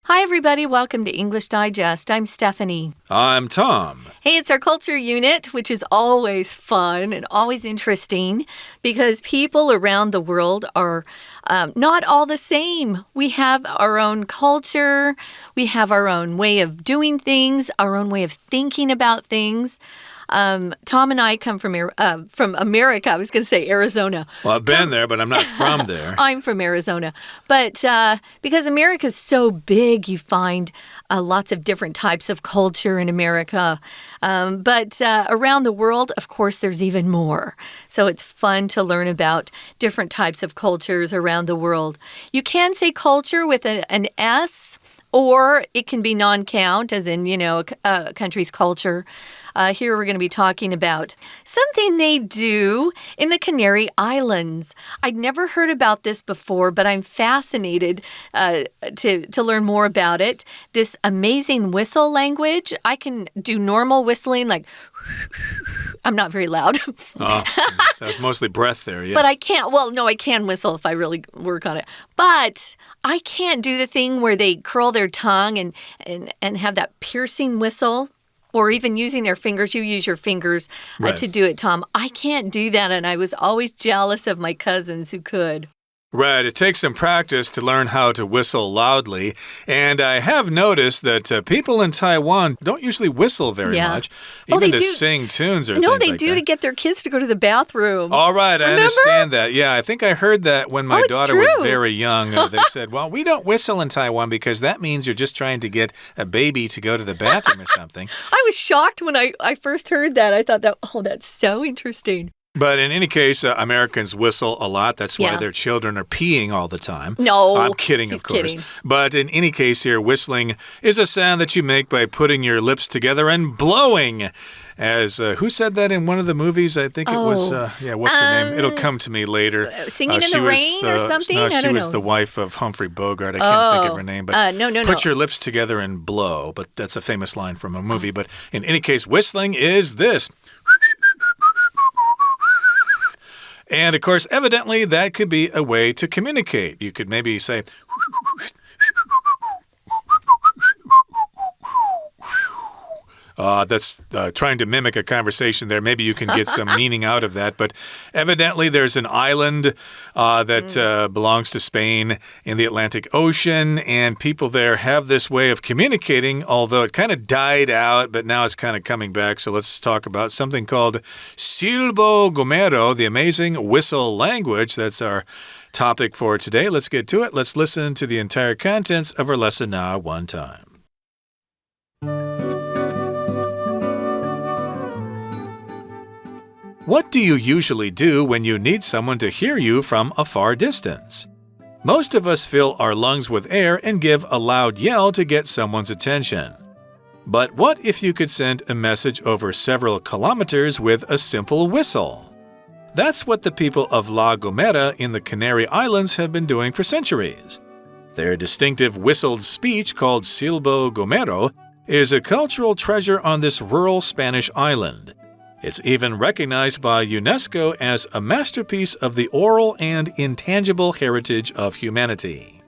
Hi, everybody. Welcome to English Digest. I'm Stephanie. I'm Tom. Hey, it's our culture unit, which is always fun and always interesting because people around the world are not all the same. We have our own culture. We have our own way of doing things, our own way of thinking about things. Tom and I come from America. I was going to say Arizona. Well, I've been there, but I'm not from there. I'm from Arizona. But because America is so big, you find lots of different types of culture in America. But around the world, of course, there's even more. So it's fun to learn about different types of cultures around the world. You can say culture with an S, or it can be non-count, as in, a country's culture. Here we're going to be talking about something they do in the Canary Islands. I'd never heard about this before, but I'm fascinated to learn more about it. This amazing whistle language. I can do normal whistling, like I'm not very loud. That's mostly breath there, yeah. But I can't, I can whistle if I really work on it. But I can't do the thing where they curl their tongue and have that piercing whistle. Or even using their fingers. You use your fingers to do it, Tom. I can't do that, and I was always jealous of my cousins who could. Right. It takes some practice to learn how to whistle loudly. And I have noticed that people in Taiwan don't usually whistle very much, even to sing tunes or things like that. No, they do to get their kids to go to the bathroom. All right. I understand that. Yeah, I think I heard that when my daughter was very young. They said, well, we don't whistle in Taiwan because that means you're just trying to get a baby to go to the bathroom or something. I was shocked when I first heard that. I thought that's so interesting. But in any case, Americans whistle a lot. That's why their children are peeing all the time. No. I'm kidding, of course. Kidding. But in any case here, whistling is a sound that you make by putting your lips together and blowing. As who said that in one of the movies? I think it was, what's her name? It'll come to me later. Singing in the Rain or something? No, she was the wife of Humphrey Bogart. I can't think of her name. But no. Put your lips together and blow. But that's a famous line from a movie. But in any case, whistling is this. And, of course, evidently, that could be a way to communicate. You could maybe say... That's trying to mimic a conversation there. Maybe you can get some meaning out of that. But evidently, there's an island that belongs to Spain in the Atlantic Ocean. And people there have this way of communicating, although it kind of died out, but now it's kind of coming back. So let's talk about something called Silbo Gomero, the amazing whistle language. That's our topic for today. Let's get to it. Let's listen to the entire contents of our lesson now one time. What do you usually do when you need someone to hear you from a far distance? Most of us fill our lungs with air and give a loud yell to get someone's attention. But what if you could send a message over several kilometers with a simple whistle? That's what the people of La Gomera in the Canary Islands have been doing for centuries. Their distinctive whistled speech, called Silbo Gomero, is a cultural treasure on this rural Spanish island. It's even recognized by UNESCO as a masterpiece of the oral and intangible heritage of humanity.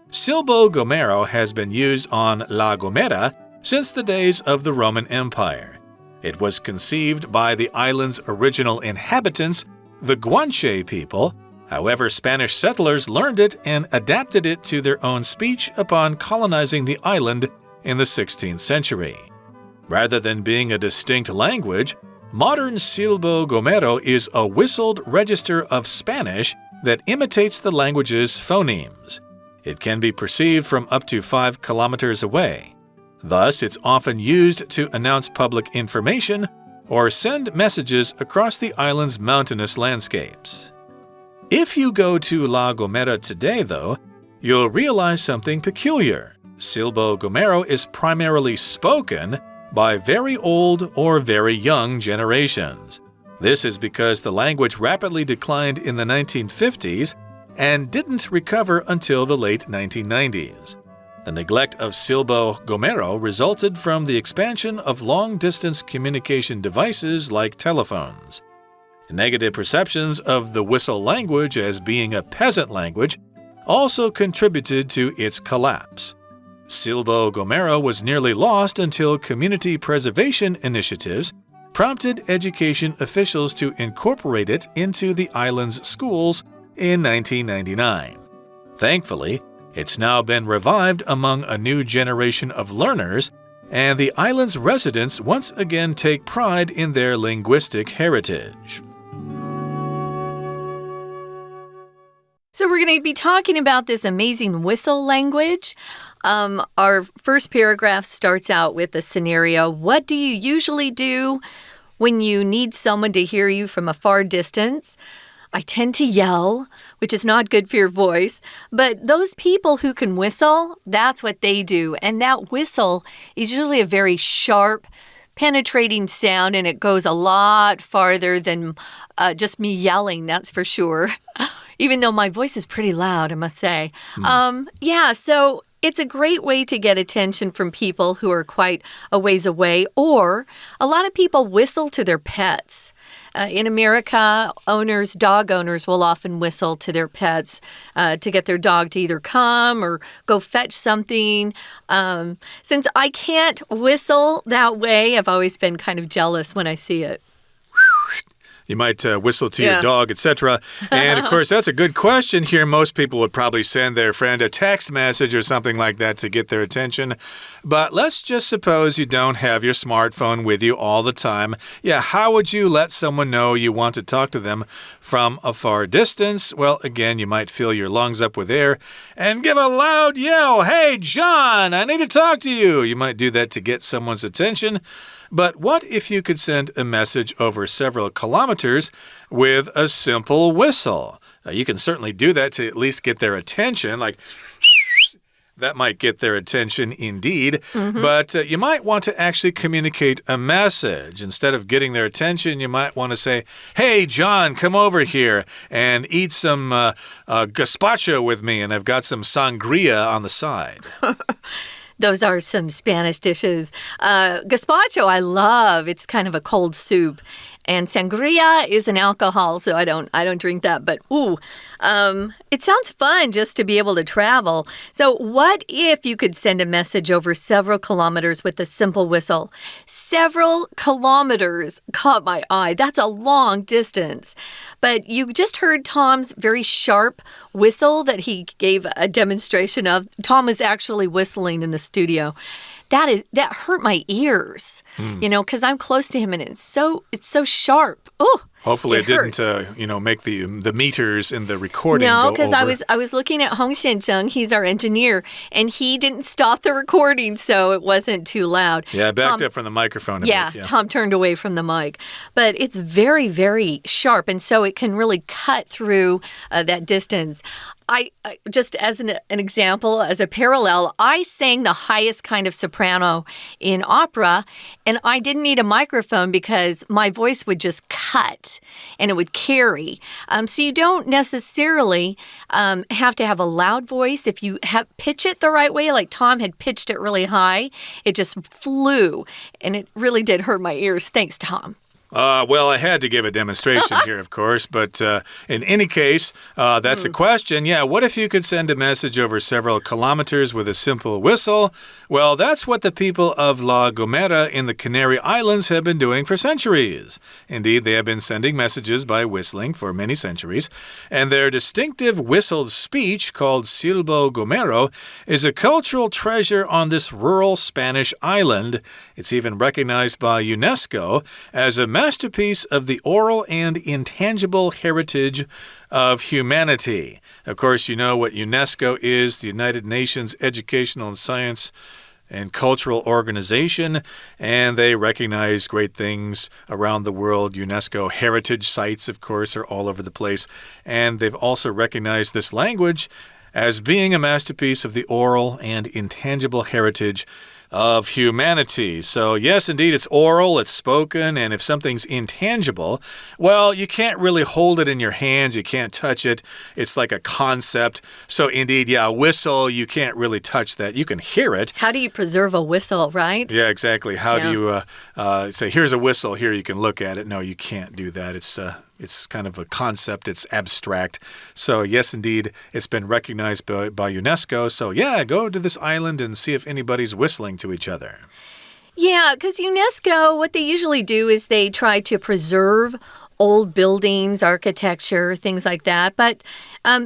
Silbo Gomero has been used on La Gomera since the days of the Roman Empire. It was conceived by the island's original inhabitants, the Guanche people. However, Spanish settlers learned it and adapted it to their own speech upon colonizing the island in the 16th century. Rather than being a distinct language, modern Silbo Gomero is a whistled register of Spanish that imitates the language's phonemes. It can be perceived from up to 5 kilometers away. Thus, it's often used to announce public information or send messages across the island's mountainous landscapes. If you go to La Gomera today, though, you'll realize something peculiar. Silbo Gomero is primarily spoken by very old or very young generations. This is because the language rapidly declined in the 1950s and didn't recover until the late 1990s. The neglect of Silbo Gomero resulted from the expansion of long-distance communication devices like telephones. Negative perceptions of the whistle language as being a peasant language also contributed to its collapse. Silbo Gomero was nearly lost until community preservation initiatives prompted education officials to incorporate it into the island's schools in 1999. Thankfully, it's now been revived among a new generation of learners, and the island's residents once again take pride in their linguistic heritage. So we're going to be talking about this amazing whistle language. Our first paragraph starts out with a scenario. What do you usually do when you need someone to hear you from a far distance? I tend to yell, which is not good for your voice. But those people who can whistle, that's what they do. And that whistle is usually a very sharp, penetrating sound, and it goes a lot farther than just me yelling, that's for sure. Even though my voice is pretty loud, I must say. So it's a great way to get attention from people who are quite a ways away. Or a lot of people whistle to their pets. In America, dog owners will often whistle to their pets to get their dog to either come or go fetch something. Since I can't whistle that way, I've always been kind of jealous when I see it. You might whistle to your dog, etc. And, of course, that's a good question here. Most people would probably send their friend a text message or something like that to get their attention. But let's just suppose you don't have your smartphone with you all the time. Yeah, how would you let someone know you want to talk to them from a far distance? Well, again, you might fill your lungs up with air and give a loud yell. Hey, John, I need to talk to you. You might do that to get someone's attention. But what if you could send a message over several kilometers with a simple whistle? You can certainly do that to at least get their attention, like that might get their attention indeed. But you might want to actually communicate a message. Instead of getting their attention, you might want to say, hey, John, come over here and eat some gazpacho with me, and I've got some sangria on the side. Those are some Spanish dishes. Gazpacho, I love. It's kind of a cold soup. And sangria is an alcohol, so I don't drink that. But, it sounds fun just to be able to travel. So what if you could send a message over several kilometers with a simple whistle? Several kilometers caught my eye. That's a long distance. But you just heard Tom's very sharp whistle that he gave a demonstration of. Tom was actually whistling in the studio. That hurt my ears, because I'm close to him and it's so sharp. Oh, hopefully it didn't, make the meters in the recording go over. No, because I was looking at Hong Xianzheng. He's our engineer, and he didn't stop the recording, so it wasn't too loud. Yeah, backed up from the microphone a bit. Yeah, Tom turned away from the mic. But it's very, very sharp, and so it can really cut through that distance. I just as an example, as a parallel, I sang the highest kind of soprano in opera, and I didn't need a microphone because my voice would just cut and it would carry. So you don't necessarily have to have a loud voice. If you pitch it the right way, like Tom had pitched it really high, it just flew, and it really did hurt my ears. Thanks, Tom. Well, I had to give a demonstration here, of course, but in any case, that's a question. Yeah, what if you could send a message over several kilometers with a simple whistle? Well, that's what the people of La Gomera in the Canary Islands have been doing for centuries. Indeed, they have been sending messages by whistling for many centuries, and their distinctive whistled speech, called Silbo Gomero, is a cultural treasure on this rural Spanish island. It's even recognized by UNESCO as a masterpiece of the oral and intangible heritage of humanity. Of course, you know what UNESCO is, the United Nations Educational and Science and Cultural Organization, and they recognize great things around the world. UNESCO heritage sites, of course, are all over the place, and they've also recognized this language as being a masterpiece of the oral and intangible heritage of humanity. So, yes, indeed, it's oral, it's spoken, and if something's intangible, well, you can't really hold it in your hands, you can't touch it. It's like a concept. So, indeed, yeah, a whistle, you can't really touch that. You can hear it. How do you preserve a whistle, right? Yeah, exactly. How do you say, here's a whistle, here you can look at it? No, you can't do that. It's kind of a concept. It's abstract. So, yes, indeed, it's been recognized by UNESCO. So, yeah, go to this island and see if anybody's whistling to each other. Yeah, because UNESCO, what they usually do is they try to preserve old buildings, architecture, things like that. But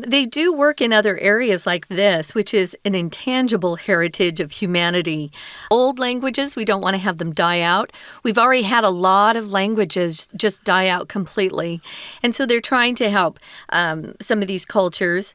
they do work in other areas like this, which is an intangible heritage of humanity. Old languages, we don't want to have them die out. We've already had a lot of languages just die out completely. And so they're trying to help some of these cultures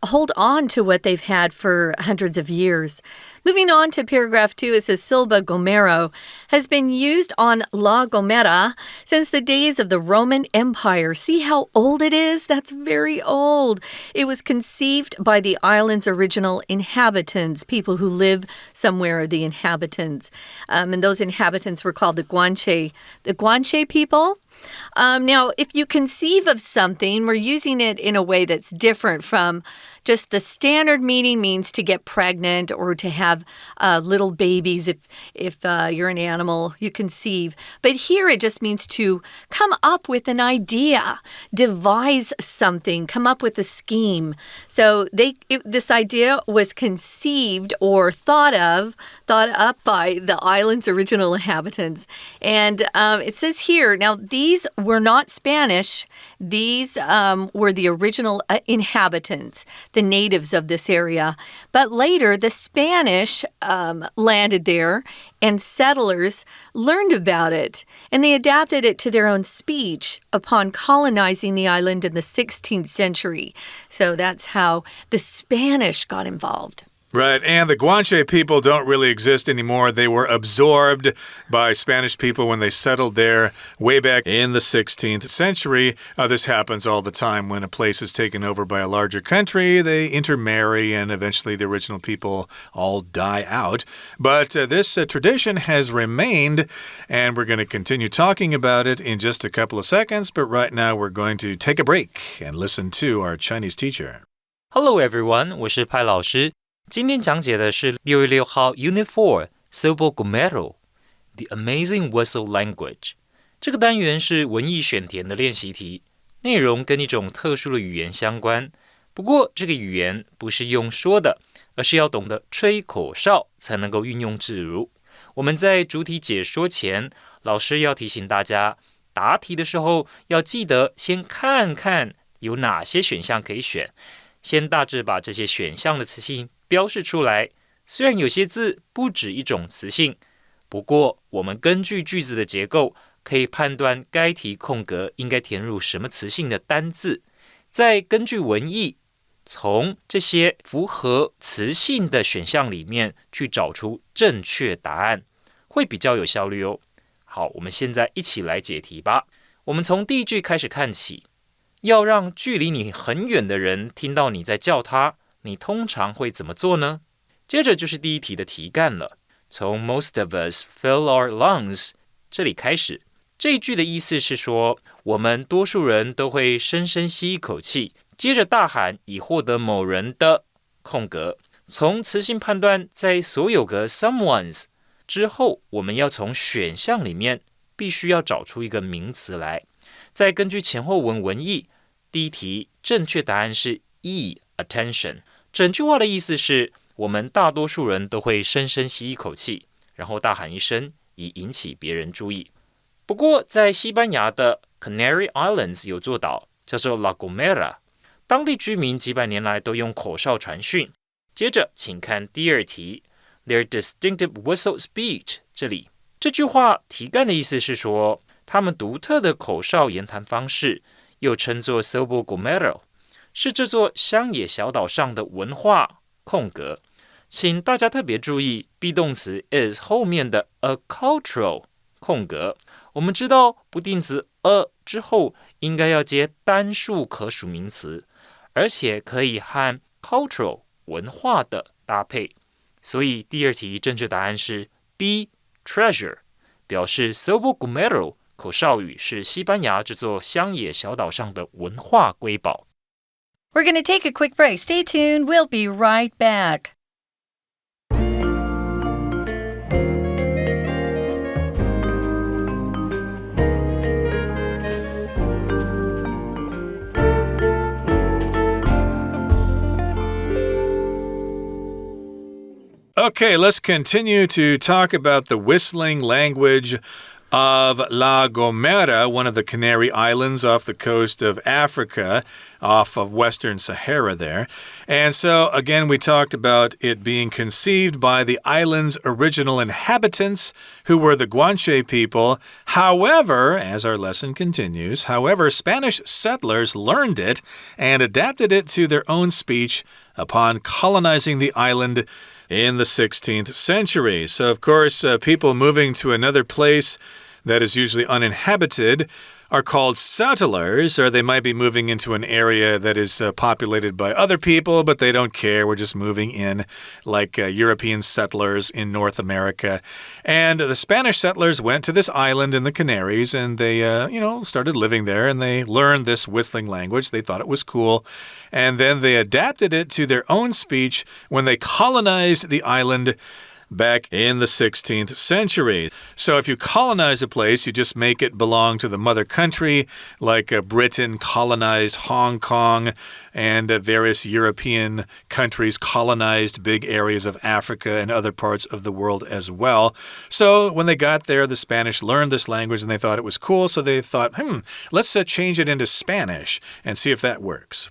hold on to what they've had for hundreds of years. Moving on to paragraph 2, it says Silva Gomero has been used on La Gomera since the days of the Roman Empire. See how old it is? That's very old. It was conceived by the island's original inhabitants, people who live somewhere, the inhabitants. And those inhabitants were called the Guanche. The Guanche people? Now, if you conceive of something, we're using it in a way that's different from just the standard meaning means to get pregnant or to have little babies. If you're an animal, you conceive. But here it just means to come up with an idea, devise something, come up with a scheme. So this idea was conceived or thought up by the island's original inhabitants. And it says here, now these were not Spanish. These were the original inhabitants, the natives of this area. But later, the Spanish landed there, and settlers learned about it, and they adapted it to their own speech upon colonizing the island in the 16th century. So that's how the Spanish got involved. Right, and the Guanche people don't really exist anymore. They were absorbed by Spanish people when they settled there way back in the 16th century. This happens all the time when a place is taken over by a larger country. They intermarry, and eventually the original people all die out. But this tradition has remained, and we're going to continue talking about it in just a couple of seconds. But right now we're going to take a break and listen to our Chinese teacher. Hello everyone, 我是派老师。今天讲解的是6月6号 Unit4 Silva Gomero The Amazing Whistle Language 这个单元是文意选填的练习题，内容跟一种特殊的语言相关。不过这个语言不是用说的，而是要懂得吹口哨才能够运用自如。我们在主题解说前，老师要提醒大家，答题的时候要记得先看看有哪些选项可以选，先大致把这些选项的词性标示出来。虽然有些字不止一种词性，不过我们根据句子的结构，可以判断该题空格应该填入什么词性的单字，再根据文意，从这些符合词性的选项里面去找出正确答案，会比较有效率哦。好，我们现在一起来解题吧。我们从第一句开始看起，要让距离你很远的人听到你在叫他，你通常会怎么做呢？接着就是第一题的题干了。从 Most of us fill our lungs 这里开始，这一句的意思是说，我们多数人都会深深吸一口气，接着大喊以获得某人的空格。从词性判断，在所有个 someone's 之后，我们要从选项里面必须要找出一个名词来，再根据前后文文意，第一题正确答案是 E attention。整句话的意思是，我们大多数人都会深深吸一口气，然后大喊一声，以引起别人注意。不过，在西班牙的 Canary Islands 有座岛叫做 La Gomera， 当地居民几百年来都用口哨传讯。接着，请看第二题 Their distinctive whistle speech 这里，这句话题干的意思是说，他们独特的口哨言谈方式，又称作 Silva Gomero，是这座乡野小岛上的文化空格。请大家特别注意 be 动词 is 后面的 a cultural 空格。我们知道不定词 a 之后应该要接单数可数名词，而且可以和 cultural 文化的搭配。所以第二题正确答案是 B treasure， 表示 Sobo Gumero 口哨语是西班牙这座乡野小岛上的文化瑰宝。We're going to take a quick break. Stay tuned. We'll be right back. Okay, let's continue to talk about the whistling language of La Gomera, one of the Canary Islands off the coast of Africa, off of Western Sahara there. And so, again, we talked about it being conceived by the island's original inhabitants, who were the Guanche people. However, as our lesson continues, Spanish settlers learned it and adapted it to their own speech upon colonizing the island in the 16th century. So, of course, people moving to another place that is usually uninhabited are called settlers, or they might be moving into an area that is populated by other people, but they don't care. We're just moving in like European settlers in North America. And the Spanish settlers went to this island in the Canaries, and they, started living there, and they learned this whistling language. They thought it was cool. And then they adapted it to their own speech when they colonized the island back in the 16th century. So if you colonize a place, you just make it belong to the mother country, like Britain colonized Hong Kong, and various European countries colonized big areas of Africa and other parts of the world as well. So when they got there, the Spanish learned this language and they thought it was cool, so they thought, let's change it into Spanish and see if that works.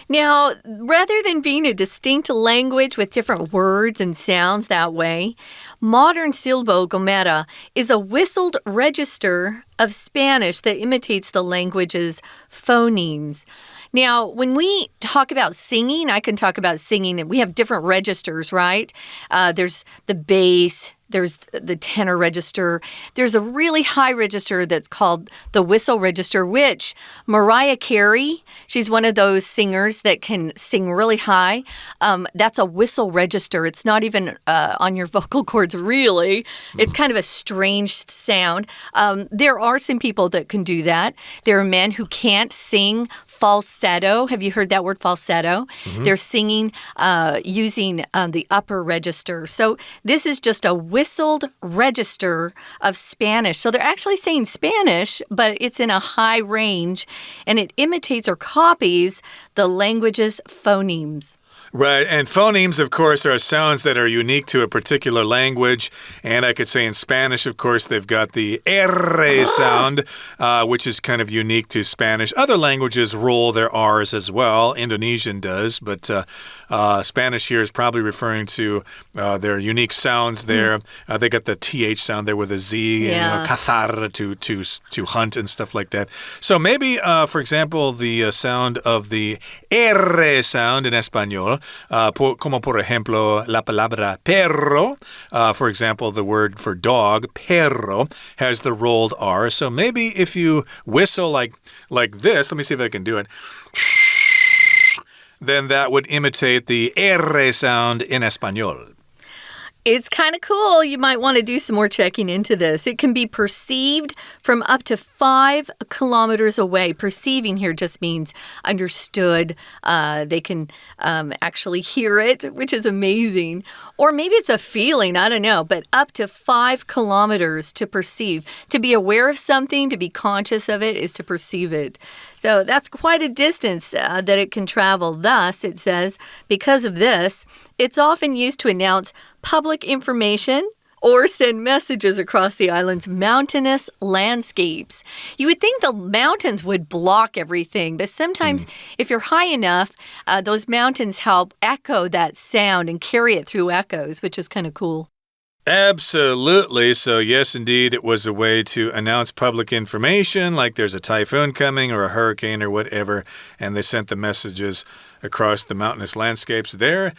Now, rather than being a distinct language with different words and sounds that way, modern Silbo Gomera is a whistled register of Spanish that imitates the language's phonemes. Now, when we talk about singing, I can talk about singing, and we have different registers, right? There's the bass. There's the tenor register. There's a really high register that's called the whistle register, which Mariah Carey, she's one of those singers that can sing really high. That's a whistle register. It's not even on your vocal cords, really. It's kind of a strange sound. There are some people that can do that. There are men who can't sing falsetto. Have you heard that word, falsetto? They're singing using the upper register. So this is just a whistled register of Spanish. So they're actually saying Spanish, but it's in a high range, and it imitates or copies the language's phonemes. Right, and phonemes, of course, are sounds that are unique to a particular language. And I could say in Spanish, of course, they've got the R sound, which is kind of unique to Spanish. Other languages roll their R's as well. Indonesian does, but Spanish here is probably referring to their unique sounds there. They got the TH sound there with a Z, and cazar to hunt and stuff like that. So maybe, for example, the sound of the R sound in Espanol, como por ejemplo la palabra perro. For example, the word for dog, perro, has the rolled R. So maybe if you whistle like this, let me see if I can do it, then that would imitate the R sound in Espanol. It's kind of cool. You might want to do some more checking into this. It can be perceived from up to 5 kilometers away. Perceiving here just means understood. They can actually hear it, which is amazing. Or maybe it's a feeling, I don't know, but up to 5 kilometers to perceive. To be aware of something, to be conscious of it, is to perceive it. So that's quite a distance that it can travel. Thus, it says, because of this, it's often used to announce public information or send messages across the island's mountainous landscapes. You would think the mountains would block everything, but sometimes if you're high enough, those mountains help echo that sound and carry it through echoes, which is kind of cool. Absolutely. So yes, indeed, it was a way to announce public information, like there's a typhoon coming or a hurricane or whatever, and they sent the messages across the mountainous landscapes there.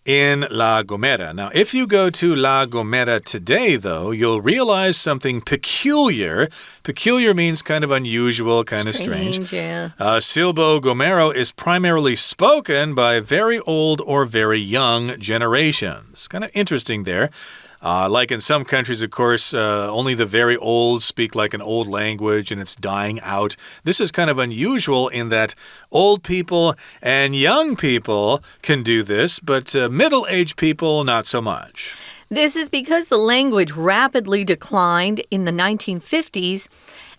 in La Gomera. Now, if you go to La Gomera today, though, you'll realize something peculiar. Peculiar means kind of unusual, kind of strange. Yeah. Silbo Gomero is primarily spoken by very old or very young generations. Kind of interesting there. Like in some countries, of course, only the very old speak like an old language and it's dying out. This is kind of unusual in that old people and young people can do this, but middle-aged people, not so much. This is because the language rapidly declined in the 1950s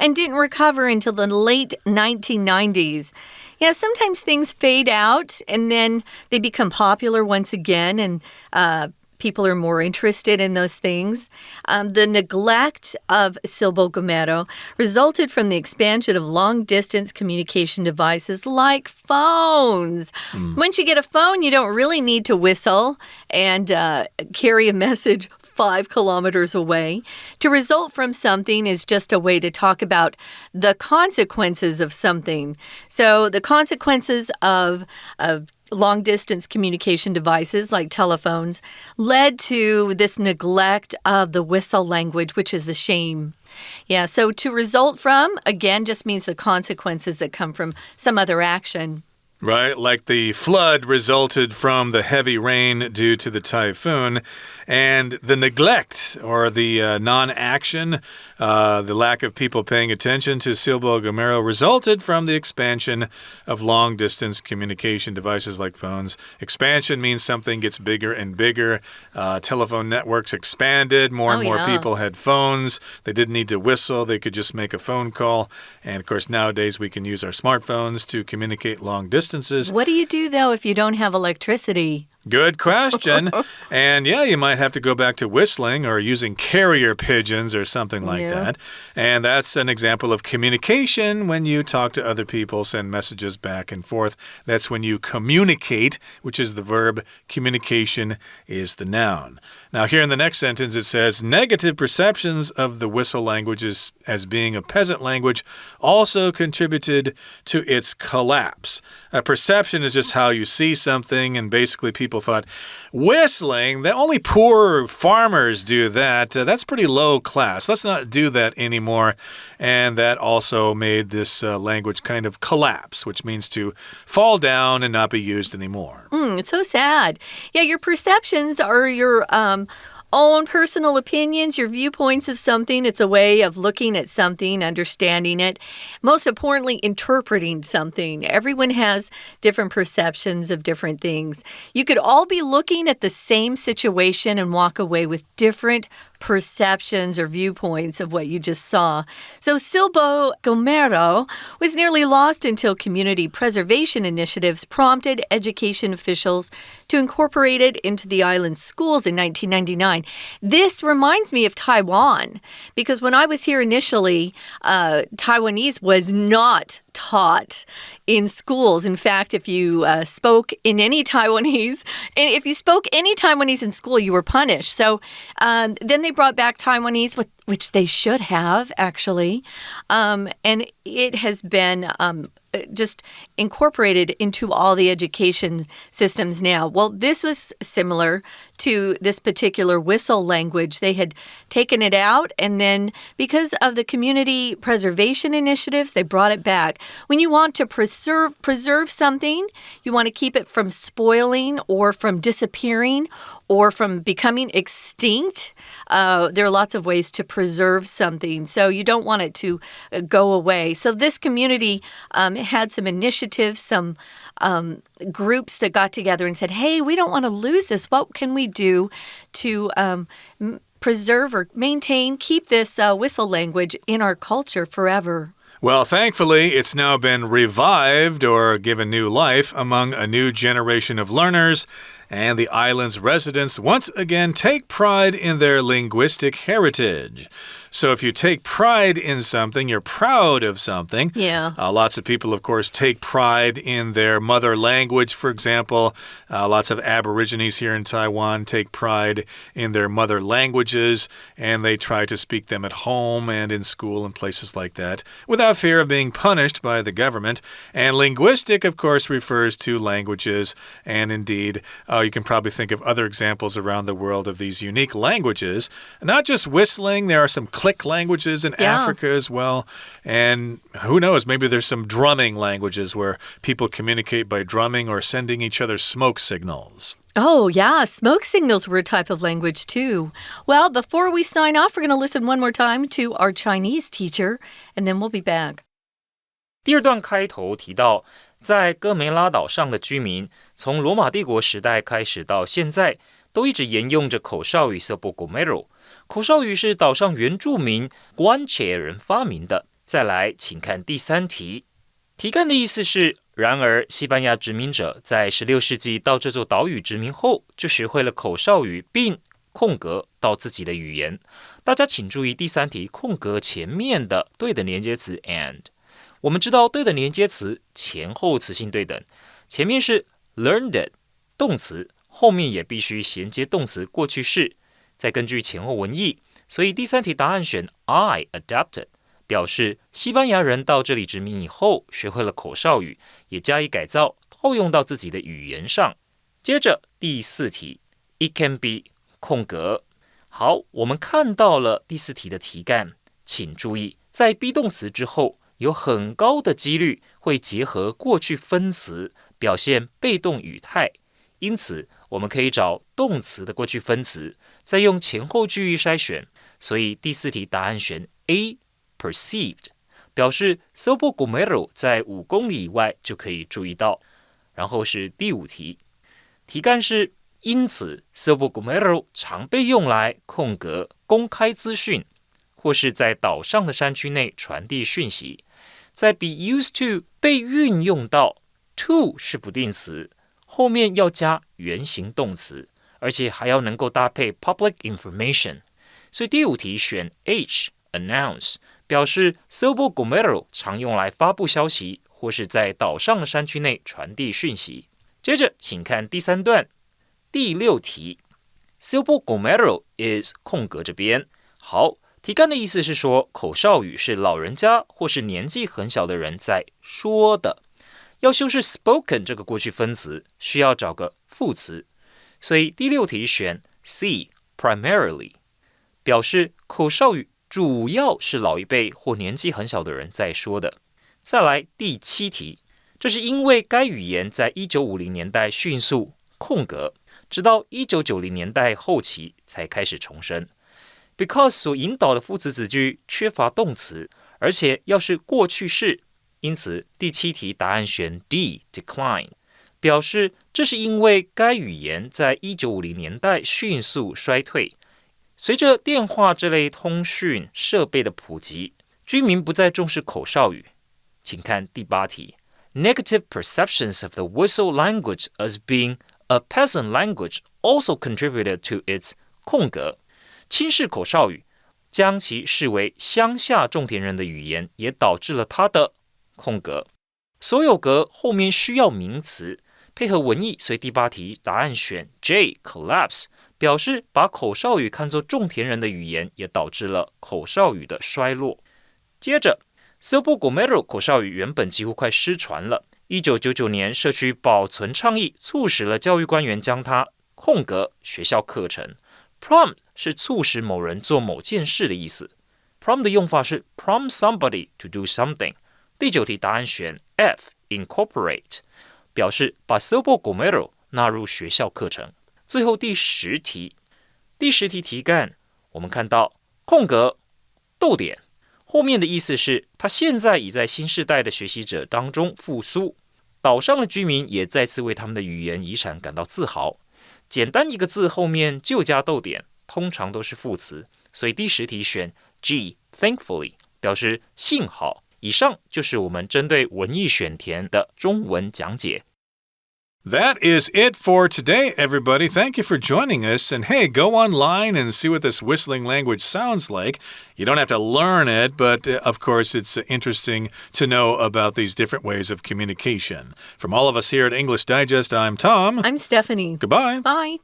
and didn't recover until the late 1990s. Yeah, sometimes things fade out and then they become popular once again and people are more interested in those things. The neglect of Silbo Gomero resulted from the expansion of long-distance communication devices like phones. Once you get a phone, you don't really need to whistle and carry a message 5 kilometers away. To result from something is just a way to talk about the consequences of something. So the consequences of long-distance communication devices like telephones led to this neglect of the whistle language, which is a shame. Yeah, so to result from, again, just means the consequences that come from some other action. Right, like the flood resulted from the heavy rain due to the typhoon, and the neglect or the non-action, the lack of people paying attention to Silbo Gomero resulted from the expansion of long-distance communication devices like phones. Expansion means something gets bigger and bigger. Telephone networks expanded. More and more people had phones. They didn't need to whistle. They could just make a phone call. And, of course, nowadays we can use our smartphones to communicate long distances. What do you do, though, if you don't have electricity? Good question. And yeah, you might have to go back to whistling or using carrier pigeons or something like that. And that's an example of communication when you talk to other people, send messages back and forth. That's when you communicate, which is the verb. Communication is the noun. Now, here in the next sentence, it says, negative perceptions of the whistle languages as being a peasant language also contributed to its collapse. A perception is just how you see something, and basically people thought, whistling, that only poor farmers do that. That's pretty low class. Let's not do that anymore. And that also made this language kind of collapse, which means to fall down and not be used anymore. It's so sad. Yeah, your perceptions are your own personal opinions, your viewpoints of something. It's a way of looking at something, understanding it. Most importantly, interpreting something. Everyone has different perceptions of different things. You could all be looking at the same situation and walk away with different perceptions or viewpoints of what you just saw. So Silbo Gomero was nearly lost until community preservation initiatives prompted education officials to incorporate it into the island's schools in 1999. This reminds me of Taiwan, because when I was here initially, Taiwanese was not taught in schools. In fact, if you spoke in any Taiwanese in school, you were punished. So then they brought back Taiwanese, which they should have, actually. And it has been just incorporated into all the education systems now. Well, this was similar to this particular whistle language. They had taken it out, and then because of the community preservation initiatives, they brought it back. When you want to preserve something, you want to keep it from spoiling or from disappearing or from becoming extinct. There are lots of ways to preserve something, so you don't want it to go away. So this community had some initiatives, some groups that got together and said, hey, we don't want to lose this. What can we do to preserve or maintain, keep this whistle language in our culture forever? Well, thankfully, it's now been revived or given new life among a new generation of learners, and the island's residents once again take pride in their linguistic heritage. So if you take pride in something, you're proud of something. Yeah. Lots of people, of course, take pride in their mother language, for example. Lots of Aborigines here in Taiwan take pride in their mother languages, and they try to speak them at home and in school and places like that without fear of being punished by the government. And linguistic, of course, refers to languages, and indeed, you can probably think of other examples around the world of these unique languages. Not just whistling, there are some click languages in Africa as well. And who knows, maybe there's some drumming languages where people communicate by drumming or sending each other smoke signals. Oh, yeah, smoke signals were a type of language too. Well, before we sign off, we're going to listen one more time to our Chinese teacher, and then we'll be back. 第二段开头提到，在哥梅拉岛上的居民，从罗马帝国时代开始到现在，都一直沿用着口哨语 Sopo Gomero。口哨语是岛上原住民关切人发明的。再来，请看第3题。题干的意思是，然而西班牙殖民者在16世纪到这座岛屿殖民后，就学会了口哨语，并空格到自己的语言。大家请注意第3题空格前面的对等连接词 and。我们知道对等连接词前后词性对等，前面是 learned 动词，后面也必须衔接动词过去式，再根据前后文意，所以第3题答案选 I adapted， 表示西班牙人到这里殖民以后学会了口哨语，也加以改造，套用到自己的语言上。接着第4题 It can be 空格。好，我们看到了第4题的题干，请注意在 be 动词之后有很高的几率会结合过去分词，表现被动语态。因此，我们可以找动词的过去分词，再用前后句意筛选。所以第4题答案选 A perceived， 表示 Sopo Gomero 在5公里以外就可以注意到。然后是第5题，题干是因此 Sopo Gomero 常被用来空格公开资讯，或是在岛上的山区内传递讯息。在 be used to 被运用到 to 是不定词，后面要加原形动词，而且还要能够搭配 public information。所以第5题选 H announce， 表示 Sopo Gomero 常用来发布消息，或是在岛上的山区内传递讯息。接着请看第3段第6题 Sopo Gomero is 空格这边。好，题干的意思是说，口哨语是老人家或是年纪很小的人在说的。要修饰 spoken 这个过去分词，需要找个副词。所以第6题选 C primarily， 表示口哨语主要是老一辈或年纪很小的人在说的。再来第7题，这是因为该语言在1950年代迅速空格，直到1990年代后期才开始重生。Because 所引导的副词子句缺乏动词，而且要是过去式，因此第7题答案选 D decline， 表示这是因为该语言在1950年代迅速衰退。随着电话这类通讯设备的普及，居民不再重视口哨语。请看第8题 Negative perceptions of the whistle language as being a peasant language also contributed to its 空格。轻视口哨语，将其视为乡下种田人的语言，也导致了它的空格。所有格后面需要名词，配合文意，所以第8题答案选 J collapse， 表示把口哨语看作种田人的语言，也导致了口哨语的衰落。接着 Sopo Gomero 口哨语原本几乎快失传了，1999年社区保存倡议促使了教育官员将它空格学校课程。Prompt 是促使某人做某件事的意思。Prompt 的用法是 prompt somebody to do something。第9题答案选 F incorporate， 表示把 Sopo Gomero 纳入学校课程。最后第10题，第10题题干我们看到空格逗点，后面的意思是他现在已在新世代的学习者当中复苏，岛上的居民也再次为他们的语言遗产感到自豪。简单一个字后面就加逗点，通常都是副词，所以第10题选 G thankfully， 表示幸好。以上就是我们针对文意选填的中文讲解。That is it for today, everybody. Thank you for joining us. And hey, go online and see what this whistling language sounds like. You don't have to learn it, but of course, it's interesting to know about these different ways of communication. From all of us here at English Digest, I'm Tom. I'm Stephanie. Goodbye. Bye.